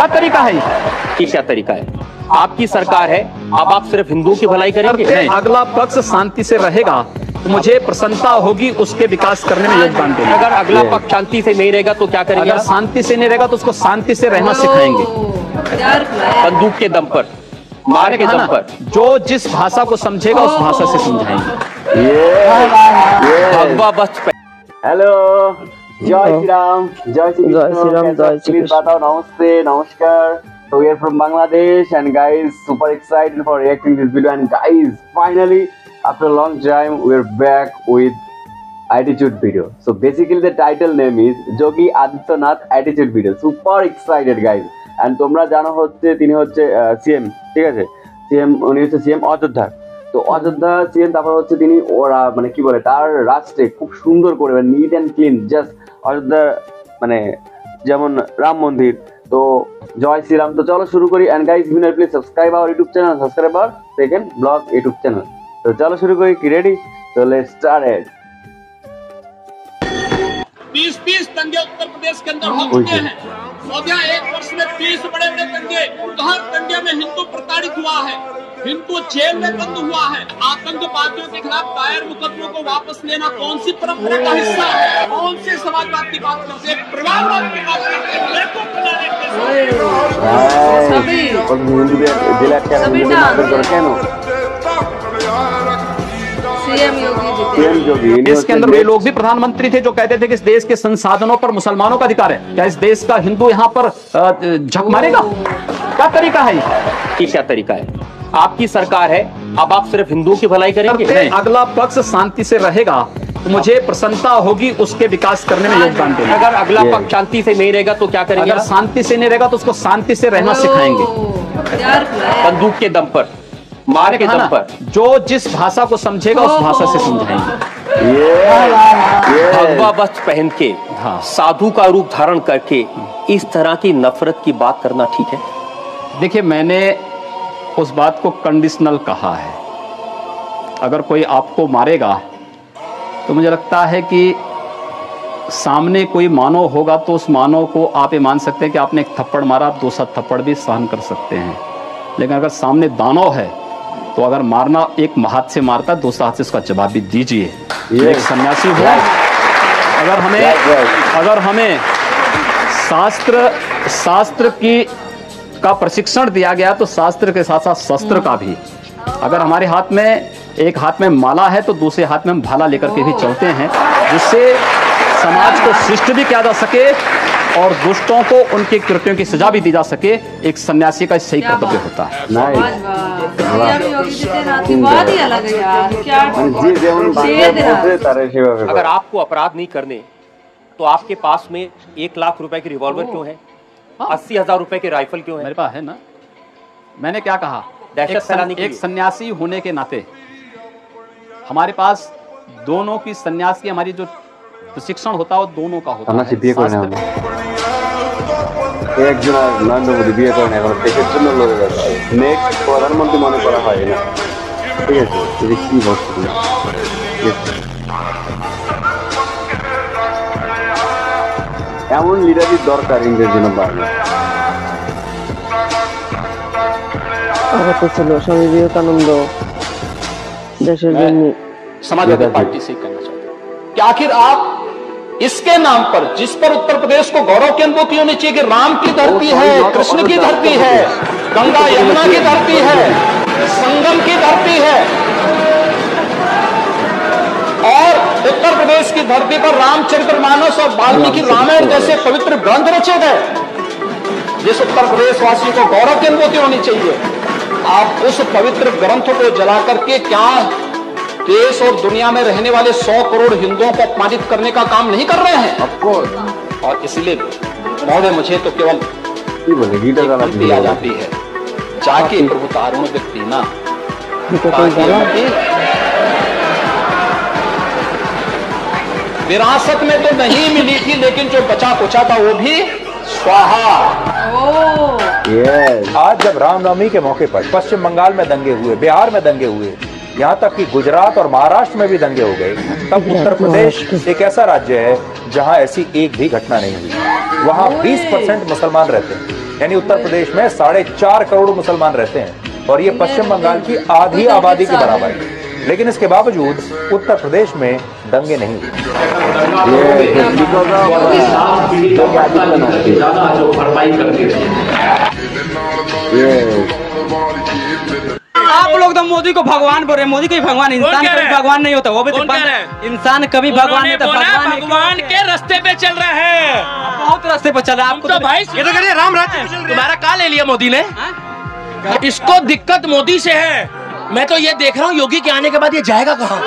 क्या तरीका है ये क्या तरीका है? आपकी सरकार है, अब आप सिर्फ हिंदुओं की भलाई करेंगे? अगला पक्ष शांति से रहेगा तो मुझे प्रसन्नता होगी उसके विकास करने में योगदान देंगे। अगर अगला पक्ष शांति से नहीं रहेगा तो क्या करेंगे? अगर शांति से नहीं रहेगा तो उसको शांति से रहना सिखाएंगे, बंदूक के दम पर, मार के दम पर। जो जिस भाषा को समझेगा उस भाषा से समझाएंगे। भगवा वस्त्र। हेलो, जय श्री राम, जय श्री कृष्ण, जय श्री कृष्ण। बताओ, नमस्ते, नमस्कार। So we are from Bangladesh and guys, super excited for reacting this video, and guys, finally after a long time we are back with attitude video. So basically the title name is Yogi Adityanath attitude video. Super excited guys, and তোমরা জানো হচ্ছে তিনি হচ্ছে CM, ঠিক আছে? CM, উনি হচ্ছে CM Ayodhya. তো অযোধ্যা সিএম, তারপর হচ্ছে তিনি ওরা মানে কি বলে তার রাষ্ট্রে খুব সুন্দর করে neat and clean, just Ayodhya মানে যেমন রাম মন্দির। তো জয় শ্রীরাম। তো চলো শুরু করি। And guys, please subscribe our YouTube channel, subscribe our second blog YouTube channel. তো চলো শুরু করি। কি রেডি? তো লেটস স্টার্ট। 20 दंगे उत्तर प्रदेश के अंदर हो चुके हैं। मोदिया एक वर्ष में 30 बड़े बड़े दंगे, हर दंगे में हिंदू प्रताड़ित हुआ है, हिंदू जेल में बंद हुआ है। आतंकवादियों के खिलाफ दायर मुकदमों को वापस लेना कौन सी परंपरा का हिस्सा है? कौन से समाजवाद की बात करते हैं, परिवारवाद की बात करते हैं, लड़कों को बनाने की देश के अंदर वे लोग भी प्रधानमंत्री थे जो कहते थे कि इस देश के संसाधनों पर मुसलमानों का अधिकार है। क्या इस देश का हिंदू यहाँ पर झक मारेगा? क्या तरीका है ये क्या तरीका है? आपकी सरकार है, अब आप सिर्फ हिंदुओं की भलाई करेंगे? अगला पक्ष शांति से रहेगा तो मुझे प्रसन्नता होगी उसके विकास करने में योगदान देंगे। अगर अगला पक्ष शांति से नहीं रहेगा तो क्या करेंगे? अगर शांति से नहीं रहेगा तो उसको शांति से रहना सिखाएंगे, बंदूक के दम पर, मार के दम पर। जो जिस भाषा को समझेगा उस भाषा से समझाएंगे। भगवा वस्त्र पहन के, साधु का रूप धारण करके इस तरह की नफरत की बात करना ठीक है? देखिए, मैंने उस बात को कंडीशनल कहा है। अगर कोई आपको मारेगा तो मुझे लगता है कि सामने कोई मानव होगा तो उस मानव को आप ये मान सकते हैं कि आपने एक थप्पड़ मारा, आप दूसरा थप्पड़ भी सहन कर सकते हैं। लेकिन अगर सामने दानव है तो अगर मारना एक हाथ से मारता है, दूसरा हाथ से उसका जवाब भी दीजिए। एक सन्यासी हो, अगर हमें शास्त्र का प्रशिक्षण दिया गया तो शास्त्र के साथ साथ शस्त्र का भी। अगर हमारे हाथ में एक हाथ में माला है तो दूसरे हाथ में हम भाला लेकर के भी चलते हैं, जिससे समाज को शिष्ट भी किया जा सके और दुष्टों को उनके कृत्यों की सजा भी दी जा सके। एक सन्यासी का सही कर्तव्य होता है। अगर आपको अपराध नहीं करने तो आपके पास में 1 लाख रुपए की रिवॉल्वर क्यों है? 80,000 रुपए की राइफल क्यों है? मेरे पास है ना। मैंने क्या कहा, एक सन्यासी होने के नाते हमारे पास दोनों की सन्यास की हमारी जो प्रशिक्षण होता है वो दोनों का होता है। एक জন নরেন্দ্র মোদী বিয়ে করেন, এখন দেশের জন্য লড়ে যাচ্ছে, নেক্সট প্রধানমন্ত্রী মনে করা হয় না। ঠিক আছে, এটা কি বলছেন? এমন লিডারই দরকার ইন্ডিয়ার জন্য। বাংলা আহত ছিল স্বামী বিবেকানন্দ देशर समाजवादी पार्टी से कहना चाहता हूं कि आखिर आप इसके नाम पर, जिस पर उत्तर प्रदेश को गौरव की अनुभूति होनी चाहिए कि राम की धरती है, कृष्ण की धरती है, गंगा यमुना की धरती है, संगम की धरती है, और उत्तर प्रदेश की धरती पर रामचरितमानस और वाल्मीकि रामायण जैसे पवित्र ग्रंथ रचे गए, जिस उत्तर प्रदेश वासी को गौरव की अनुभूति होनी चाहिए, आप उस पवित्र ग्रंथ को जला करके क्या देश और दुनिया में रहने वाले 100 करोड़ हिंदुओं को अपमानित करने का काम नहीं कर रहे हैं? और इसलिए महोदय, मुझे तो केवल गलती आ जाती है, जाके प्रभु तारुण व्यक्ति ना विरासत में तो नहीं मिली थी, लेकिन जो बचा कुचा था वो भी स्वाहा। आज जब रामनवमी के मौके पर पश्चिम बंगाल में दंगे हुए, बिहार में दंगे हुए, यहाँ तक कि गुजरात और महाराष्ट्र में भी दंगे हो गए, तब उत्तर प्रदेश एक ऐसा राज्य है जहाँ ऐसी एक भी घटना नहीं हुई। वहाँ 20% मुसलमान रहते हैं, यानी उत्तर प्रदेश में 4.5 करोड़ मुसलमान रहते हैं और ये पश्चिम बंगाल की आधी आबादी के बराबर है। लेकिन इसके बावजूद उत्तर प्रदेश में दंगे नहीं हुए। आप लोग तो मोदी को भगवान बोल रहे हैं। मोदी कोई भगवान, इंसान कभी भगवान नहीं होता। वो भी इंसान कभी भगवान नहीं होता। भगवान के रास्ते पे चल रहा है, बहुत रास्ते पर चल रहा है। आपको तो भाई ये तो कह रहे राम राज्य तुम्हारा कहाँ ले लिया मोदी ने? इसको दिक्कत मोदी से है। मैं तो ये देख रहा हूँ योगी के आने के बाद ये जाएगा कहाँ?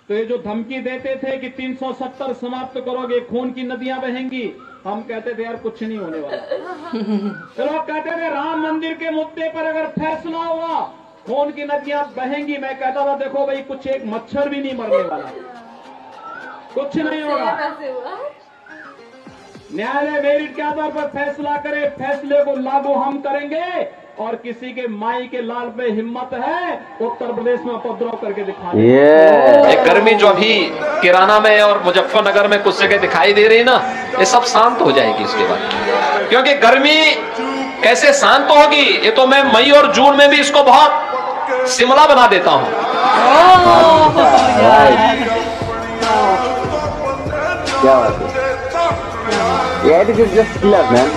तो ये जो धमकी देते थे कि 370 समाप्त करोगे, खून की नदियां बहेंगी, हम कहते थे यार कुछ नहीं होने वाला। तो लोग कहते थे राम मंदिर के मुद्दे पर अगर फैसला हुआ खून की नदियां बहेंगी। मैं कहता था देखो भाई कुछ एक मच्छर भी नहीं मरने वाला, कुछ नहीं होगा। न्यायालय मेरिट के आधार पर फैसला करे, फैसले को लागू हम करेंगे और किसी के माई के लाल पे हिम्मत है उत्तर प्रदेश में उपद्रव करके दिखाने। ये गर्मी जो अभी किराना में और मुजफ्फरनगर में कुछ जगह दिखाई दे रही ना, ये सब शांत हो जाएगी इसके बाद। क्योंकि गर्मी कैसे शांत होगी, ये तो मैं मई और जून में भी इसको बहुत शिमला बना देता हूँ। क्या बात है, एटीट्यूड जस्ट किलर मैन।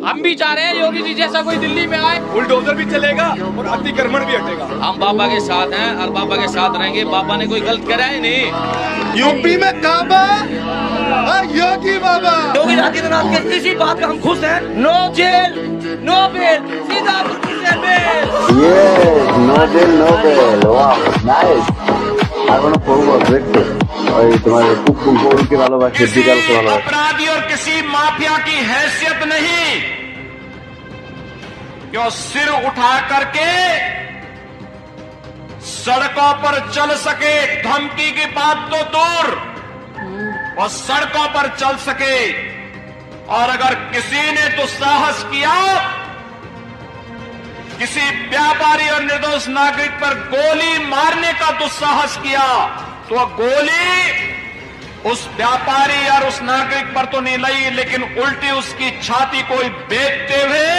हम भी चाह रहे हैं योगी जी जैसा कोई दिल्ली में आए, बुलडोजर भी चलेगा और अतिक्रमण भी हटेगा। हम बाबा के साथ हैं और बाबा के साथ रहेंगे। बाबा ने कोई गलत करा है नहीं। यूपी में काबा, योगी बाबा। योगी आदित्यनाथ के इसी बात का हम खुश हैं। नो जेल नो बेल, सीधा बेल। ये नो जेल नो बेल, वाह नाइस। तुम्हारे के भालोबासे बिगाल के भालोबासे अपराधी और किसी माफिया की हैसियत नहीं कि वो सिर उठा करके सड़कों पर चल सके। धमकी की बात तो दूर, और सड़कों पर चल सके। और अगर किसी ने दुस्साहस किया, किसी व्यापारी और निर्दोष नागरिक पर गोली मारने का दुस्साहस किया, तो गोली उस व्यापारी और उस नागरिक पर तो नहीं लगी, लेकिन उल्टी उसकी छाती को बेचते हुए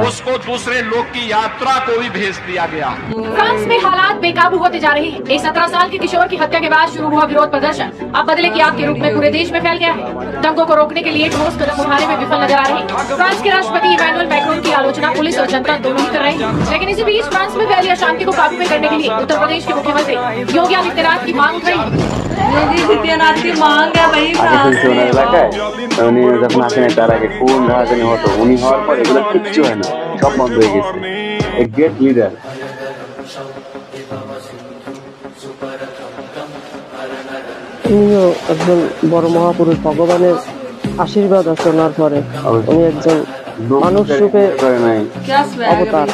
उसको दूसरे लोग की यात्रा को भी भेज दिया गया। फ्रांस में हालात बेकाबू होते जा रहे हैं। एक 17 साल के किशोर की हत्या के बाद शुरू हुआ विरोध प्रदर्शन अब बदले की आग के रूप में पूरे देश में फैल गया है। दंगों को रोकने के लिए ठोस कदम उठाने में विफल नजर आ रहे हैं। फ्रांस के राष्ट्रपति इमैनुअल मैक्रोन की आलोचना पुलिस और जनता दोनों ही कर रहे हैं। लेकिन इसी बीच फ्रांस में फैली अशांति को काबू में करने के लिए उत्तर प्रदेश के मुख्यमंत्री योगी आदित्यनाथ की मांग उठ रही है। योगी आदित्यनाथ की मांग है भाई যখন আসে না তার আগে কোন রাজধানী হতো উনি হওয়ার পর এগুলো কিচ্ছু হয় না, সব বন্ধ হয়ে গেছে। A great leader. উনিও একজন বড় মহাপুরুষ, ভগবানের আশীর্বাদ আছে ওনার পরে। উনি একজন মানুষ রূপে অবতার।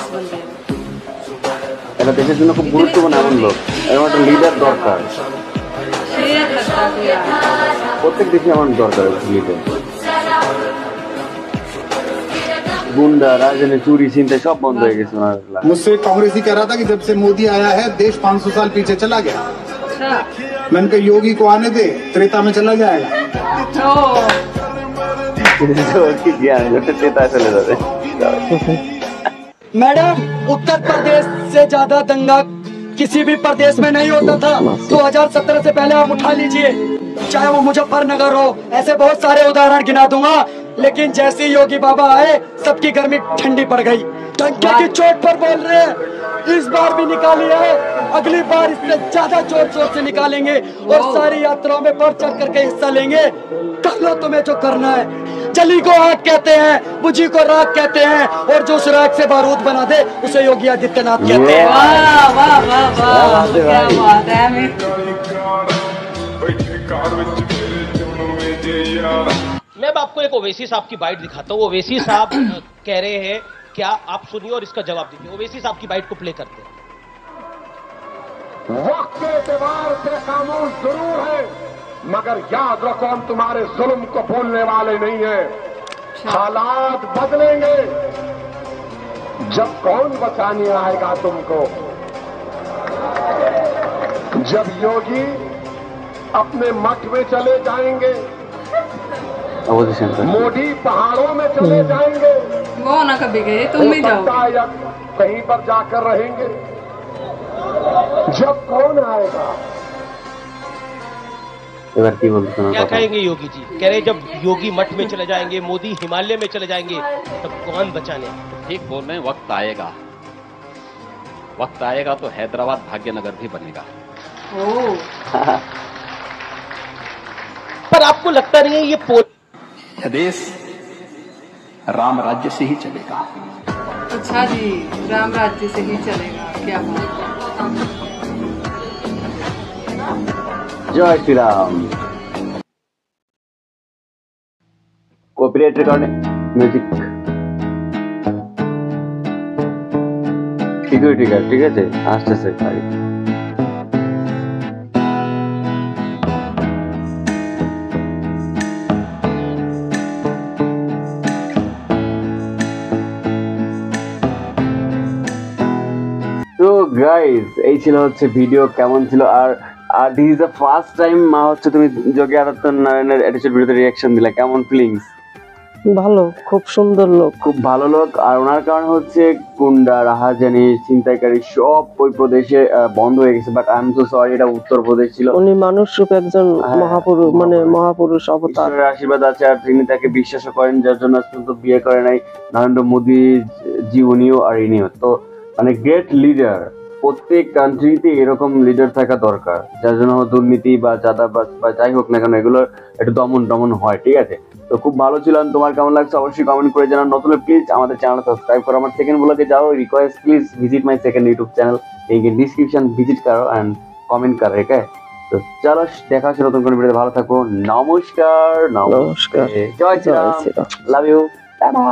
এটা দেশের জন্য খুব গুরুত্বপূর্ণ এমন লোক, এমন একটা লিডার দরকার। প্রত্যেক দেশে এমন দরকার লিডার। गुंडा राजनीति चोरी चिंता सब बंद हो गए। मुझसे कांग्रेस ही कह रहा था कि जब से मोदी आया है देश 500 साल पीछे चला गया। मैंने कहा योगी को आने दे, त्रेता में चला जाएगा। मैडम, उत्तर प्रदेश से ज्यादा दंगा किसी भी प्रदेश में नहीं होता था। 2017 से पहले आप उठा लीजिए, चाहे वो मुजफ्फरनगर हो, ऐसे बहुत सारे उदाहरण गिना दूंगा। लेकिन जैसे योगी बाबा आए सबकी गर्मी ठंडी पड़ गई। डंके की चोट पर बोल रहे हैं, इस बार भी निकाली है, अगली बार इससे ज्यादा जोर शोर से निकालेंगे और सारी यात्राओं में बढ़ चढ़ करके हिस्सा लेंगे। कर लो तुम्हें जो करना है। जली को आग कहते हैं, बुझी को राख कहते हैं, और जो सुराग से बारूद बना दे उसे योगी आदित्यनाथ कहते हैं। वाह वाह वाह वाह, क्या बात है। मैं अब आपको एक ओवैसी साहब की बाइट दिखाता हूँ। ओवैसी साहब कह रहे हैं, क्या आप सुनिए और इसका जवाब दीजिए। ओवैसी साहब की बाइट को प्ले करते हैं। वक्त के एतबार से खामोश जरूर है, मगर याद रखो हम तुम्हारे जुल्म को भूलने वाले नहीं हैं। हालात बदलेंगे, जब कौन बचाने आएगा तुमको। जब योगी अपने मठ में चले जाएंगे, मोदी पहाड़ों में चले जाएंगे, वो ना कभी गए, तुम भी जाओ या कहीं पर जाकर रहेंगे। जब कौन आएगा? क्या कहेंगे योगी जी? कह रहे जब योगी मठ में चले जाएंगे, मोदी हिमालय में चले जाएंगे, तब कौन बचाने? ठीक बोल रहे हैं, वक्त आएगा तो हैदराबाद भाग्यनगर भी बनेगा। पर आपको लगता नहीं है यह देश राम राज्य से ही चलेगा? अच्छा जी, राम राज्य से ही चलेगा, क्या बात। जय Shri Ram. Copyright recording music ठीक है आस्ते से তো গাইস এই ছিল হচ্ছে ভিডিও কেমন ছিল। আর this is the first time হচ্ছে তুমি যোগী আদিত্যনাথের অ্যাটিটিউড ভিডিওতে রিঅ্যাকশন দিলা, কেমন ফিলিংস? ভালো, খুব সুন্দর লোক, খুব ভালো লোক। আর ওনার কারণ হচ্ছে গুন্ডা, রাহাজানি, ছিনতাইকারী সব ওই প্রদেশে বন্ধ হয়ে গেছে। But I am so sorry, এটা উত্তরপ্রদেশ ছিল। উনি মানুষ রূপে একজন মহাপুরুষ, মানে মহাপুরুষ অবতার। ঈশ্বরের আশীর্বাদ আছে আর তিনি তাকে বিশ্বাস করেন, যার জন্য পর্যন্ত বিয়ে করে নাই নরেন্দ্র মোদী জি, উনিও আর ইনিও। তো মানে গ্রেট লিডার। প্রত্যেক কান্ট্রিতে এরকম লিডার থাকা দরকার, যার জন্য দুর্নীতি বা চাঁদাবাজ বা যাই হোক না কেন এগুলোর একটু দমন হয়। ঠিক আছে, তো খুব ভালো ছিলাম। তোমার কেমন লাগছে অবশ্যই কমেন্ট করে জানান। নতুন প্লিজ আমাদের চ্যানেল সাবস্ক্রাইব করো। আমার সেকেন্ড ব্লগে যাও, request please visit my second YouTube channel, link in description, visit करो एंड कमेंट कर। ठीक है, तो चलो দেখা হচ্ছে নতুন কোনো ভিডিওতে। ভালো থাকো, নমস্কার। নমস্কার, জয় Shri Ram, love you, tata.